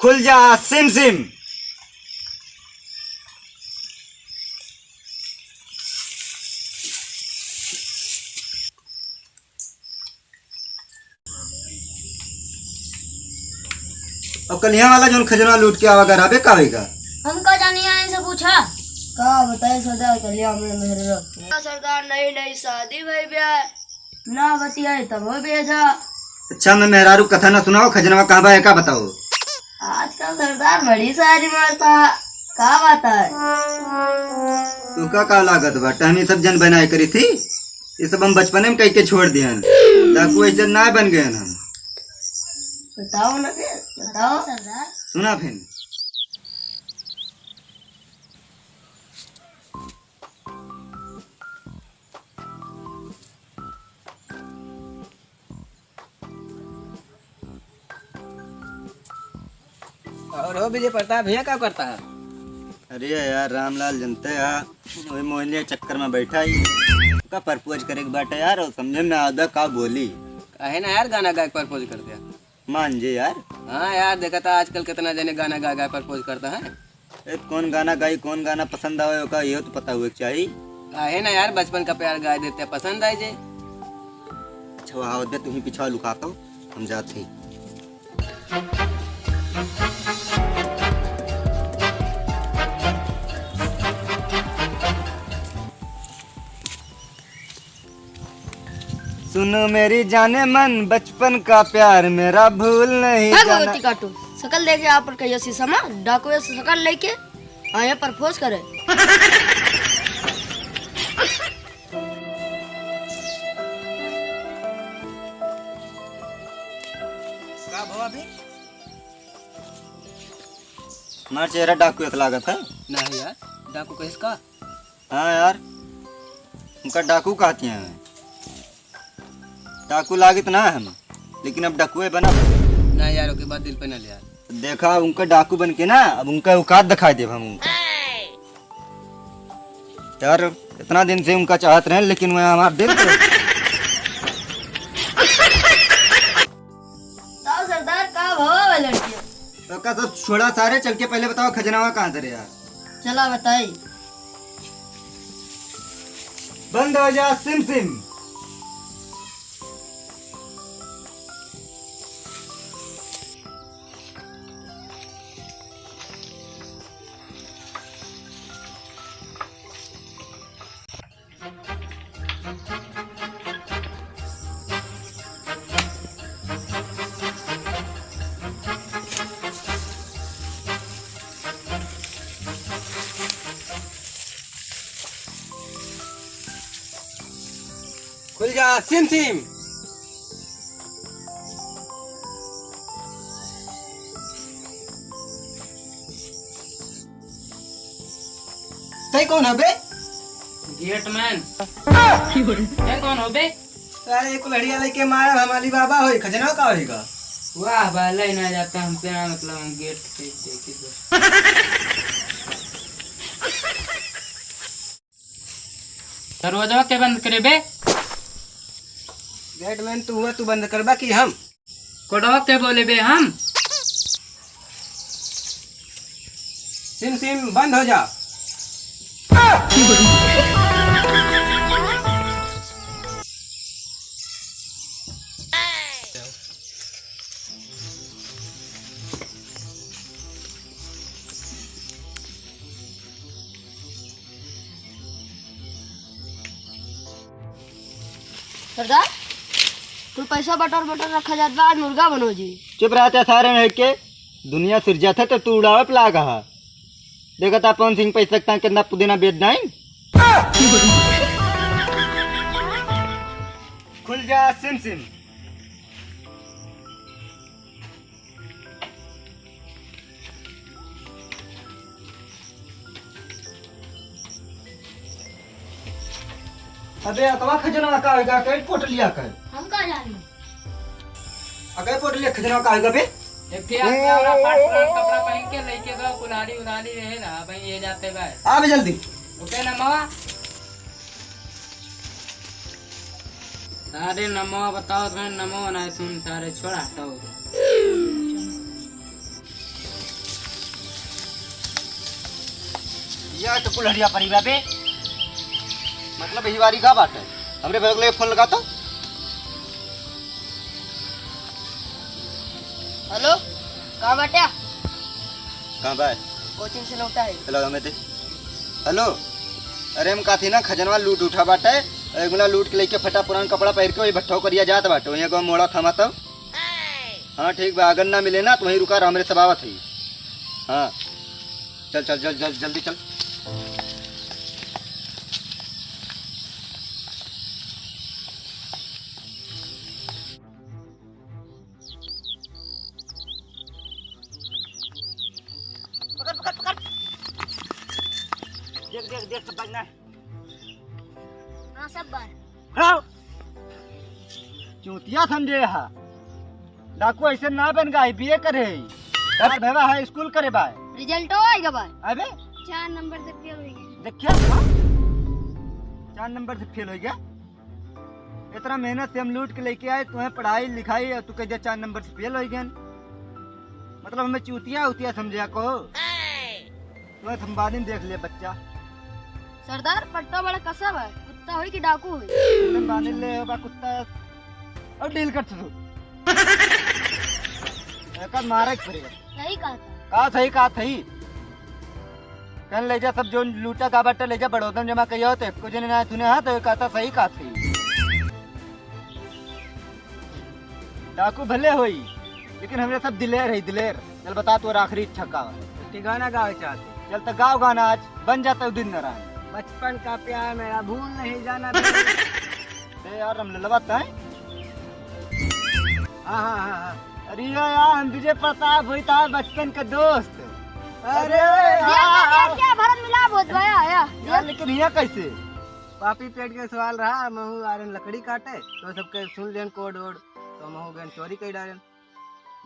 खुल जा SIM SIM. अब कलिया वाला जो खजना लूट के आवा कराबे का होगा। हमको जानिए इनसे पूछा का बताए सरदार कलिया में मेहर रख सरदार नई नई शादी भई ब्याह ना बतियाए तब हो बेजा। अच्छा मैं मेहरारू कथा ना सुनाओ, खजनवा कहाँ बा है का बताओ। आजकल सरदार बड़ी सारी मारता का बात है। तू का लागत बा टहनी सब जन बनाए करी थी, ये सब हम बचपने में कह के छोड़ दिए डाकू ऐसे ना बन गए हम। बताओ ना फिर बताओ सरदार। सुना फिर और हो विजय प्रताप भैया क्या करता है? अरे यार रामलाल जनते यार वही मोहल्ले चक्कर में बैठा ही का प्रपोज करे के बाटे यार, और समझे में आधा का बोली है ना यार, गाना गा प्रपोज कर दिया। मान जे यार। हाँ यार देखा था आजकल कितना जने गाना गा गा प्रपोज करता है। कौन गाना गाई कौन गाना पसंद आवे का ये तो पता हुए चाहिए। है ना यार, बचपन का प्यार गा देते पसंद आए जे। अच्छा आओ दे तुम्हें पिछवा लुकाता हूँ हम जाते ही। सुनो मेरी जाने मन बचपन का प्यार मेरा भूल नहीं जाना। काटो शकल देखे आप पर कहियो शीशा में डाकू से शकल लेके आए प्रपोज करे। का भवा भी हमारा चेहरा डाकू एक लागत है। नहीं यार, डाकू किसका? हाँ यार उनका डाकू कहती हैं, डाकू लागत ना हम, लेकिन अब डाकुए बना। नहीं यार, उसके बाद दिल पे न ले यार। देखा उनका डाकू बन के ना अब उनका औकात दिखाई दे हम उनका। यार इतना दिन से उनका चाहत रहे लेकिन वह हमारा दिल तो सरदार का भवा लड़की तो का सब छोड़ा सारे, चल के पहले बताओ खजनावा कहाँ से यार। चला बताई। बंद हो जा सिम सिम। खुल जा सिम सिम। तय कौन है बे? गेटमैन। ये कौन हो बे? अरे एक लड़िया लेके मारा हमारी बाबा होई, खजनावा का होएगा। वाह बाला ही ना जाता हमसे, मतलब हम गेट पे देखी तो। दरवाजा के बंद करे बे? गेटमैन तू हुआ, तू बंद करबा कि हम? कोडवा के बोले बे हम? सिम सिम बंद हो जा। सरदार तू पैसा बटर बटर रखा जात बा, आज मुर्गा बनो जी। चुप रहते सारे रह के, दुनिया सिरजा था तो तू उड़ावे पला कहा। देखा था पवन सिंह पैसा सकता कितना पुदीना बेच नहीं। खुल जा सिम सिम। अबे अतवा खजनवा का होगा कई पोटलिया कर। हम का जानी अगर पोटलिया खजनवा का होगा बे। एक फिर आपने अपना पाट पुरान कपड़ा पहन के लेके गए, कुल्हाड़ी उलाड़ी रहे ना भाई, ये जाते गए। आ बे जल्दी। ओके ना मावा। सारे नमो बताओ, तुम्हें नमो ना सुन सारे छोड़ा हटाओ। यह तो कुल्हड़िया परिवार बे मतलब यही वारी का बात है। हमरे भैया को फोन लगा तो। हेलो कहाँ बैठा? कहाँ बाय? कोचिंग से लौटा है। हेलो हमें दे। हेलो अरे हम का थी ना खजनवा लूट उठा बाटे एगुला लूट के लेके फटा पुरान कपड़ा पहन के वही भट्ठो करिया जात बाटे वहीं को मोड़ा थमा तब। हाँ ठीक बा अगर ना मिले ना तो वहीं रुका हमरे सब आवत ही। हाँ चल चल जल जल जल्दी चल। पकड़ पकड़ पकड़ देख देख देख सब बजना है। हाँ सब बार हाँ चूतिया समझे हा डाकू ऐसे ना बन गई बीए करे यार भैया है स्कूल करे बाय रिजल्ट आएगा भाई। अबे 4 नंबर से फेल हो गए। देखिए हाँ? 4 नंबर से फेल हो गया। इतना मेहनत से हम लूट के लेके आए तुम्हें पढ़ाई लिखाई और तू कह दिया 4 नंबर से फेल हो गया। मतलब हमें चूतिया उतिया समझा को तुम्हें संवादी देख लिया बच्चा। सरदार पट्टा बड़ा कसब है कुत्ता हुई कि डाकू हुई? बांध ले बा कुत्ता और डील कर तू एक मारा पड़ेगा। सही कहा था। कहा थी कल ले जा सब जो लूटा का बट्टा ले जा बड़ौदम जमा कहियो तो कुछ ना तूने हाँ तो कहता सही कहा थी। डाकू भले होई लेकिन हमरे सब दिलेर है दिलेर। चल बता तू आखिरी इच्छा का गाना गावे चाहते। चल तो गाओ गाना आज बन जाता दिन नारायण। बचपन का प्यार मेरा भूल नहीं जाना। अरे यार हम ललवाता है। हाँ हाँ हाँ हाँ। अरे यार हम विजय प्रताप हुई था बचपन का दोस्त। अरे क्या भरत मिला बहुत भया आया यार लेकिन यहाँ कैसे पापी पेट के सवाल रहा महू आरन लकड़ी काटे तो सबके सुन लेन कोड वोड तो महू गन चोरी कई डालन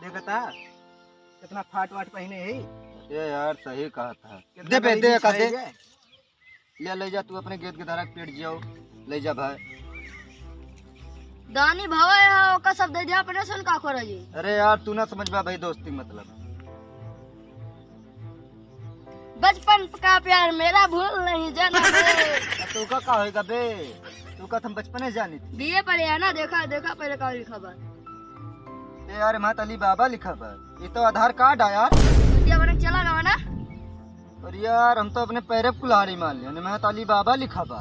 देखता कितना फाट वाट पहने है। ये यार सही कहा था। कितना दे बे गरीबी दे का छाई दे है। ले जा तू अपने गेट के धारा पेट जाओ ले जा भाई। दानी भवा है का सब दे दिया अपने सुन का खोरा जी। अरे यार तू ना समझ बा भाई दोस्ती मतलब। बचपन का प्यार मेरा भूल नहीं जाना। तू का होएगा बे तू का हम बचपन जानी थी। बीए पढ़े है ना देखा देखा पहले का लिखा बा। ए यार मात अली बाबा लिखा बा ये तो आधार कार्ड है यार। कुतिया बन चला गवा ना। और यार हम तो अपने पैरे कुल्हाड़ी मान लिया महत अली बाबा लिखा बा।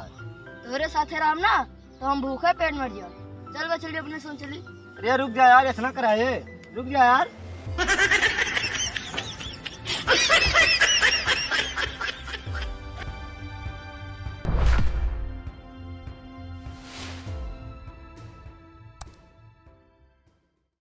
तोरे साथे राम ना तो हम भूखे पेट मर जाओ। चल बा चलिए अपने सुन चली। अरे रुक जा यार ऐसा ना कराए रुक जा यार।